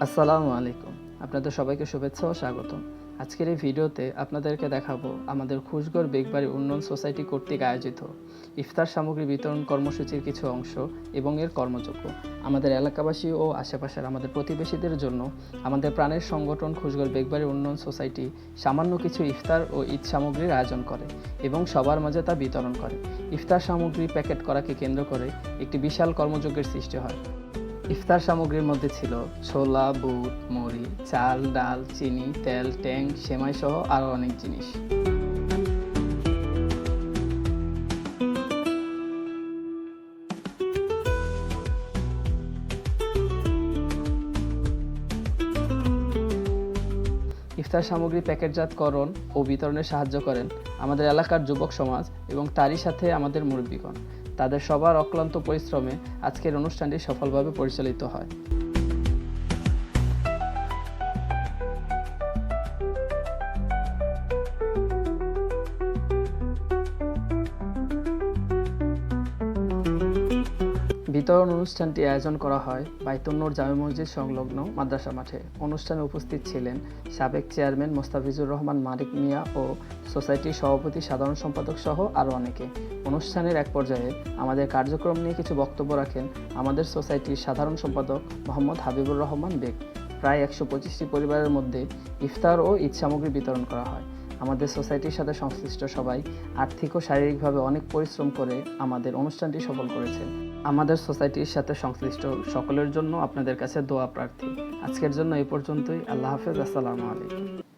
আসসালামু আলাইকুম। আপনাদের সবাইকে শুভেচ্ছা ও স্বাগতম। আজকের এই ভিডিওতে আপনাদেরকে দেখাবো আমাদের খুশগড় বেগবাড়ি উন্নয়ন সোসাইটি কর্তৃক আয়োজিত ইফতার সামগ্রী বিতরণ কর্মসূচির কিছু অংশ এবং এর কর্মযোগ্য। আমাদের এলাকাবাসী ও আশেপাশের আমাদের প্রতিবেশীদের জন্য আমাদের প্রাণের সংগঠন খুশগড় বেগবাড়ি উন্নয়ন সোসাইটি সামান্য কিছু ইফতার ও ঈদ সামগ্রীর আয়োজন করে এবং সবার মাঝে তা বিতরণ করে। ইফতার সামগ্রী প্যাকেট করাকে কেন্দ্র করে একটি বিশাল কর্মযজ্ঞের সৃষ্টি হয়। ইফতার সামগ্রীর মধ্যে ছিল ছোলা, বুট, মুড়ি, চাল, ডাল, চিনি, তেল, ট্যাং, সেমাই সহ আরও অনেক জিনিস। ইফতার সামগ্রী প্যাকেটজাতকরণ ও বিতরণে সাহায্য করেন আমাদের এলাকার যুবক সমাজ এবং তারই সাথে আমাদের মুরব্বীগণ। তাদের সবার অক্লান্ত পরিশ্রমে আজকের অনুষ্ঠানটি সফলভাবে পরিচালিত হয়। বিতরণ অনুষ্ঠানটি আয়োজন করা হয় বাইতুন নূর জামে মসজিদ সংলগ্ন মাদ্রাসা মাঠে। অনুষ্ঠানে উপস্থিত ছিলেন সাবেক চেয়ারম্যান মোস্তাফিজুর রহমান মানিক মিয়া ও সোসাইটির সভাপতি, সাধারণ সম্পাদক সহ আরও অনেকে। অনুষ্ঠানের এক পর্যায়ে আমাদের কার্যক্রম নিয়ে কিছু বক্তব্য রাখেন আমাদের সোসাইটির সাধারণ সম্পাদক মোহাম্মদ হাবিবুর রহমান বেগ। প্রায় 125টি পরিবারের মধ্যে ইফতার ও ঈদ সামগ্রী বিতরণ করা হয়। আমাদের সোসাইটির সাথে সংশ্লিষ্ট সবাই আর্থিক ও শারীরিকভাবে অনেক পরিশ্রম করে আমাদের অনুষ্ঠানটি সফল করেছে। আমাদের সোসাইটির সাথে সংশ্লিষ্ট সকলের জন্য আপনাদের কাছে দোয়া প্রার্থী। আজকের জন্য এই পর্যন্তই। আল্লাহ হাফেজ। আসসালামু আলাইকুম।